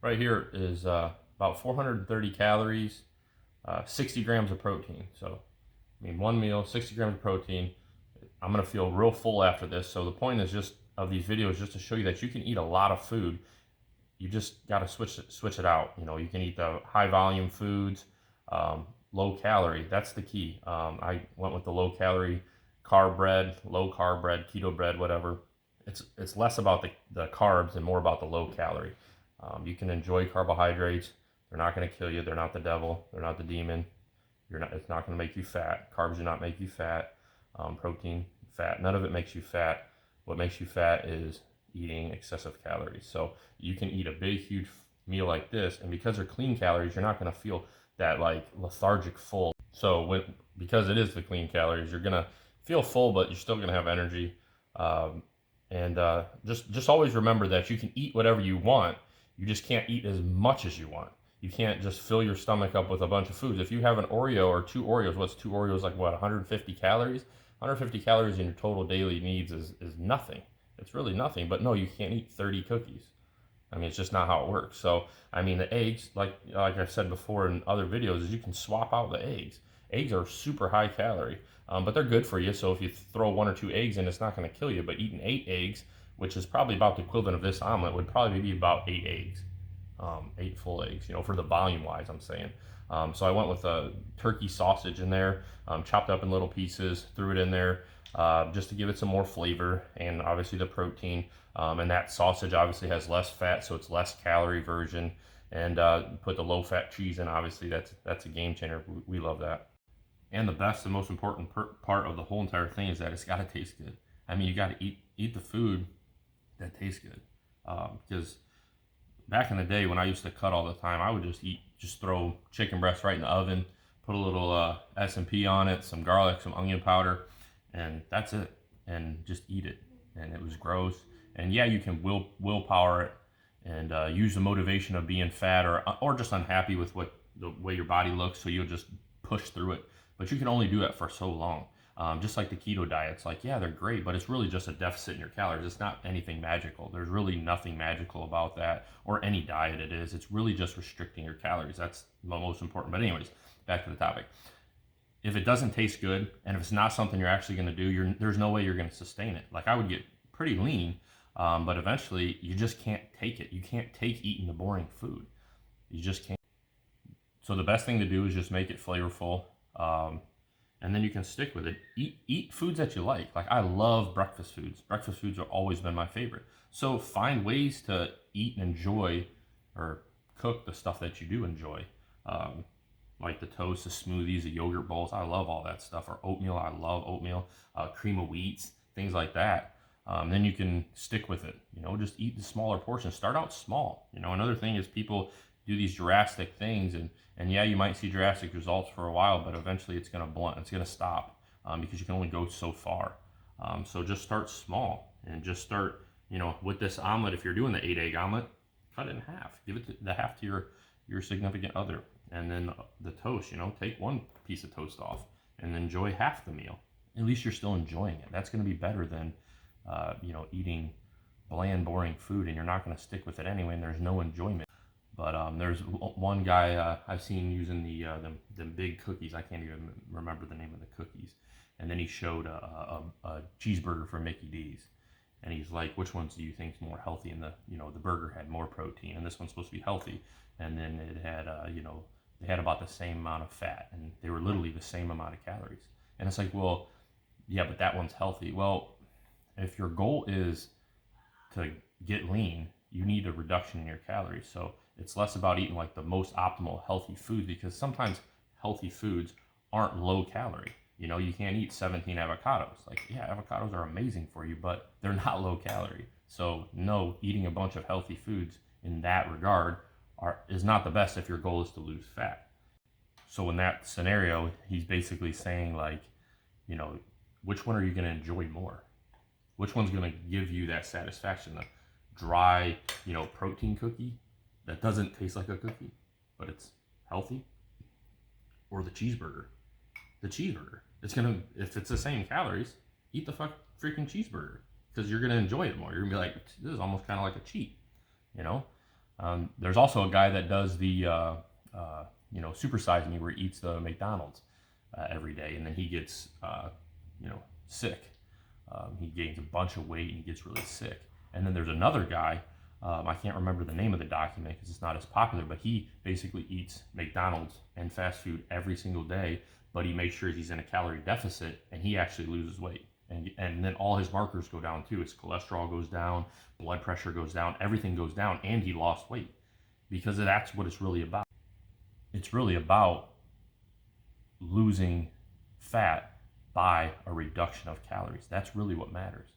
right here is about 430 calories, 60 grams of protein. So, I mean, one meal, 60 grams of protein. I'm gonna feel real full after this. So the point is just of these videos just to show you that you can eat a lot of food. You just got to switch it out. You know, you can eat the high volume foods, low calorie. That's the key. I went with the low calorie carb bread, low carb bread, keto bread, whatever. It's less about the carbs and more about the low calorie. You can enjoy carbohydrates. They're not going to kill you. They're not the devil. They're not the demon. You're not. It's not going to make you fat. Carbs do not make you fat. Protein, fat. None of it makes you fat. What makes you fat is eating excessive calories. So you can eat a big, huge meal like this, and because they're clean calories, you're not going to feel that like lethargic full. So because it is the clean calories, you're going to feel full, but you're still going to have energy. And just always remember that you can eat whatever you want. You just can't eat as much as you want. You can't just fill your stomach up with a bunch of foods. If you have an Oreo or two Oreos, what's two Oreos like? What, 150 calories? 150 calories in your total daily needs is nothing. It's really nothing. But no, you can't eat 30 cookies. I mean, it's just not how it works. So, I mean, the eggs, like I said before in other videos, is you can swap out the eggs. Eggs are super high calorie, but they're good for you. So if you throw one or two eggs in, it's not going to kill you. But eating 8 eggs, which is probably about the equivalent of this omelet, would probably be about 8 eggs, 8 full eggs, you know, for the volume wise, I'm saying. So I went with a turkey sausage in there, chopped up in little pieces, threw it in there just to give it some more flavor and obviously the protein. And that sausage obviously has less fat, so it's less calorie version. And put the low fat cheese in. Obviously, that's a game changer. We love that. And the best and most important part of the whole entire thing is that it's got to taste good. I mean, you got to eat the food that tastes good. Because back in the day when I used to cut all the time, I would just throw chicken breast right in the oven, put a little S&P on it, some garlic, some onion powder, and that's it. And just eat it. And it was gross. And yeah, you can willpower it and use the motivation of being fat or just unhappy with the way your body looks, so you'll just push through it. But you can only do that for so long. Just like the keto diets, like, yeah, they're great, but it's really just a deficit in your calories. It's not anything magical. There's really nothing magical about that, or any diet it is. It's really just restricting your calories. That's the most important. But anyways, back to the topic. If it doesn't taste good, and if it's not something you're actually going to do, there's no way you're going to sustain it. Like, I would get pretty lean, but eventually you just can't take it. You can't take eating the boring food. You just can't. So the best thing to do is just make it flavorful, and then you can stick with it. Eat foods that you like. Like, I love breakfast foods. Breakfast foods have always been my favorite. So find ways to eat and enjoy, or cook the stuff that you do enjoy. Like the toast, the smoothies, the yogurt bowls. I love all that stuff. Or oatmeal. I love oatmeal. Cream of wheats, things like that. Then you can stick with it. You know, just eat the smaller portions. Start out small. You know, another thing is people do these drastic things, and yeah, you might see drastic results for a while, but eventually it's going to blunt. It's going to stop because you can only go so far. So just start small and just start, you know, with this omelet. If you're doing the 8 egg omelet, cut it in half. Give it the half to your significant other. And then the toast, you know, take one piece of toast off and enjoy half the meal. At least you're still enjoying it. That's going to be better than, you know, eating bland, boring food, and you're not going to stick with it anyway, and there's no enjoyment. But there's one guy I've seen using the big cookies. I can't even remember the name of the cookies. And then he showed a cheeseburger from Mickey D's, and he's like, "Which ones do you think is more healthy?" And the burger had more protein, and this one's supposed to be healthy. And then it had they had about the same amount of fat, and they were literally the same amount of calories. And it's like, well, yeah, but that one's healthy. Well, if your goal is to get lean, you need a reduction in your calories. So it's less about eating like the most optimal healthy food, because sometimes healthy foods aren't low calorie. You know, you can't eat 17 avocados. Like, yeah, avocados are amazing for you, but they're not low calorie. So no, eating a bunch of healthy foods in that regard is not the best if your goal is to lose fat. So in that scenario, he's basically saying, like, you know, which one are you going to enjoy more? Which one's going to give you that satisfaction? The dry, you know, protein cookie that doesn't taste like a cookie, but it's healthy? Or the cheeseburger? The cheeseburger. It's going to, if it's the same calories, eat the freaking cheeseburger, because you're going to enjoy it more. You're going to be like, this is almost kind of like a cheat, you know? There's also a guy that does the supersize me, where he eats the McDonald's every day, and then he gets sick. He gains a bunch of weight and he gets really sick. And then there's another guy, I can't remember the name of the document because it's not as popular, but he basically eats McDonald's and fast food every single day, but he makes sure he's in a calorie deficit and he actually loses weight. And then all his markers go down too. His cholesterol goes down, blood pressure goes down, everything goes down, and he lost weight, because that's what it's really about. It's really about losing fat by a reduction of calories. That's really what matters.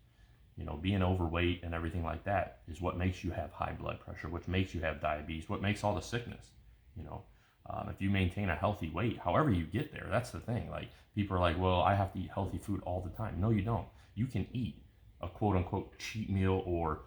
Being overweight and everything like that is what makes you have high blood pressure, which makes you have diabetes, what makes all the sickness. If you maintain a healthy weight, however you get there, that's the thing. Like, people are like, well, I have to eat healthy food all the time. No, you don't. You can eat a quote unquote cheat meal or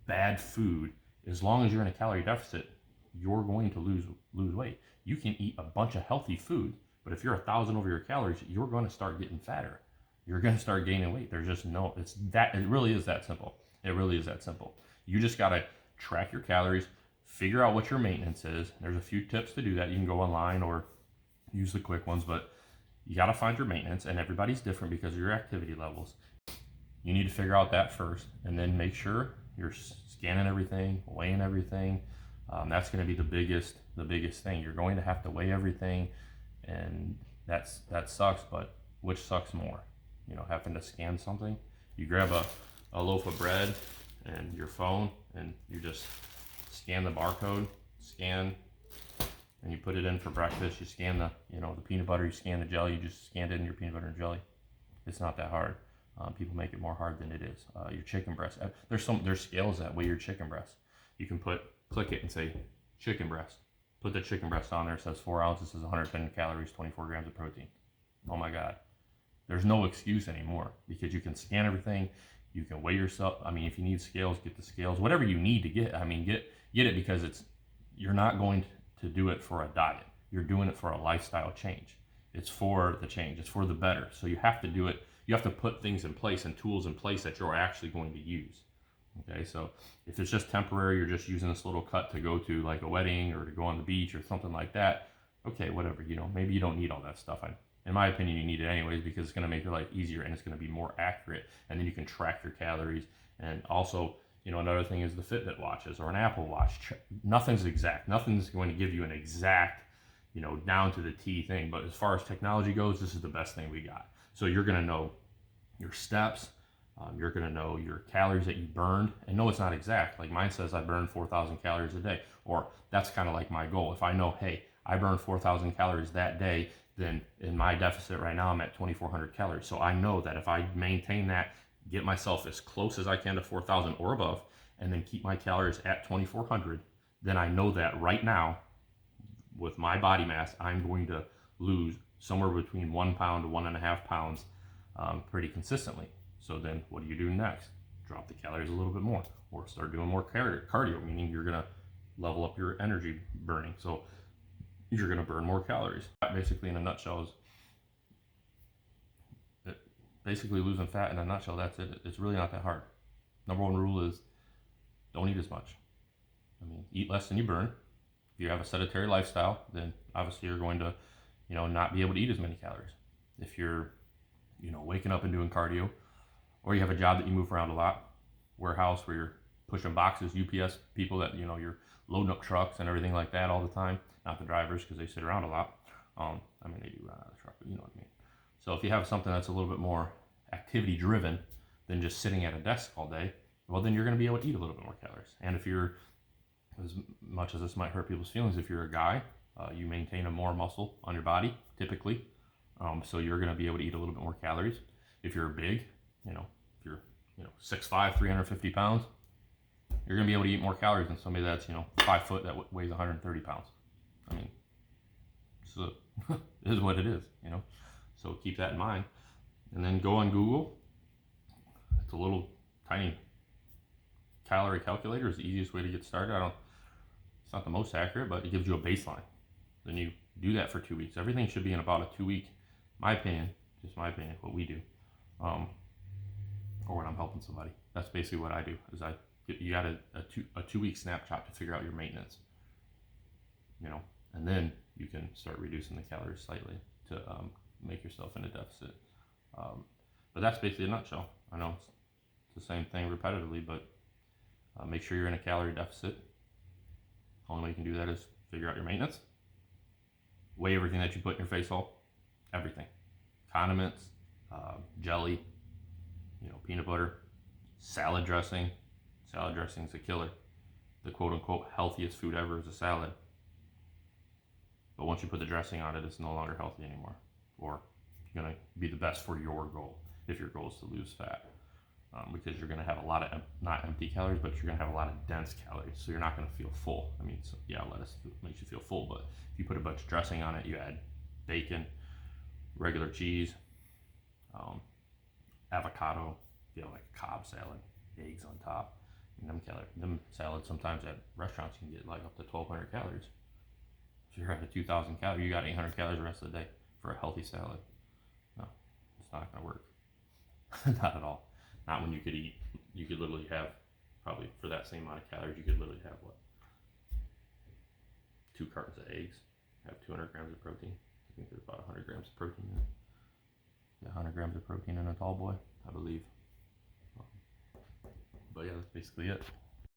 bad food. As long as you're in a calorie deficit, you're going to lose weight. You can eat a bunch of healthy food, but if you're 1,000 over your calories, you're going to start getting fatter. You're going to start gaining weight. There's just no, it really is that simple. It really is that simple. You just got to track your calories, figure out what your maintenance is. There's a few tips to do that. You can go online or use the quick ones, but you got to find your maintenance, and everybody's different because of your activity levels. You need to figure out that first, and then make sure you're scanning everything, weighing everything. That's going to be the biggest thing. You're going to have to weigh everything, and that sucks. But which sucks more? Having to scan something. You grab a loaf of bread and your phone, and you just scan the barcode, and you put it in for breakfast. You scan the peanut butter, you scan the jelly, you just scanned it in your peanut butter and jelly. It's not that hard. People make it more hard than it is. Your chicken breast. There's scales that weigh your chicken breast. You can click it and say chicken breast. Put the chicken breast on there. It says 4 ounces, it says 110 calories, 24 grams of protein. Oh my God. There's no excuse anymore, because you can scan everything. You can weigh yourself. If you need scales, get the scales. Whatever you need to get, get it, because you're not going to do it for a diet. You're doing it for a lifestyle change. It's for the change. It's for the better. So you have to do it. You have to put things in place and tools in place that you're actually going to use. Okay, so if it's just temporary, you're just using this little cut to go to like a wedding or to go on the beach or something like that. Okay, whatever. Maybe you don't need all that stuff. In my opinion, you need it anyways, because it's going to make your life easier and it's going to be more accurate. And then you can track your calories. And also, another thing is the Fitbit watches or an Apple Watch. Nothing's exact. Nothing's going to give you an exact, down to the T thing. But as far as technology goes, this is the best thing we got. So you're going to know your steps. You're going to know your calories that you burned. And no, it's not exact. Like mine says I burned 4,000 calories a day. Or that's kind of like my goal. If I know, hey, I burned 4,000 calories that day, then in my deficit right now, I'm at 2,400 calories. So I know that if I maintain that, get myself as close as I can to 4,000 or above, and then keep my calories at 2,400, then I know that right now, with my body mass, I'm going to lose somewhere between 1 pound to 1.5 pounds pretty consistently. So then what do you do next? Drop the calories a little bit more, or start doing more cardio, meaning you're going to level up your energy burning. So you're going to burn more calories. Basically, in a nutshell, basically losing fat in a nutshell. That's it. It's really not that hard. Number one rule is don't eat as much. Eat less than you burn. If you have a sedentary lifestyle, then obviously you're going to, not be able to eat as many calories. If you're, waking up and doing cardio, or you have a job that you move around a lot, warehouse where you're pushing boxes, UPS people that, you're loading up trucks and everything like that all the time. Not the drivers, because they sit around a lot. They do run out of the truck, but you know what I mean. So if you have something that's a little bit more activity driven than just sitting at a desk all day, well, then you're going to be able to eat a little bit more calories. And if you're, as much as this might hurt people's feelings, if you're a guy, you maintain a more muscle on your body typically, so you're going to be able to eat a little bit more calories. If you're big, if you're 6'5", 350 pounds, you're going to be able to eat more calories than somebody that's 5 foot that weighs 130 pounds. So it is what it is, So keep that in mind, and then go on Google. It's a little tiny calorie calculator. Is the easiest way to get started. It's not the most accurate, but it gives you a baseline. Then you do that for 2 weeks. Everything should be in about a 2 week, just my opinion, what we do, or when I'm helping somebody. That's basically what I do. Is I You got a 2 week snapshot to figure out your maintenance, you know, and then you can start reducing the calories slightly to make yourself in a deficit. But that's basically a nutshell. I know it's the same thing repetitively, but make sure you're in a calorie deficit. The only way you can do that is figure out your maintenance. Weigh everything that you put in your face hole, everything, condiments, jelly, you know, peanut butter, salad dressing. Salad dressing is a killer. The quote unquote healthiest food ever is a salad. But once you put the dressing on it, it's no longer healthy anymore. Or going to be the best for your goal, if your goal is to lose fat. Because you're going to have a lot of, not empty calories, but you're going to have a lot of dense calories. So you're not going to feel full. I mean, so, yeah, lettuce makes you feel full, but if you put a bunch of dressing on it, you add bacon, regular cheese, avocado, you know, like a Cobb salad, eggs on top. And them salads sometimes at restaurants can get like up to 1,200 calories. So you're at a 2,000 calories, you got 800 calories the rest of the day for a healthy salad. No, it's not going to work. Not at all. Not when you could literally have, probably for that same amount of calories, you could literally have what? 2 cartons of eggs, have 200 grams of protein. I think there's about 100 grams of protein in it. 100 grams of protein in a tall boy, I believe. But yeah, that's basically it.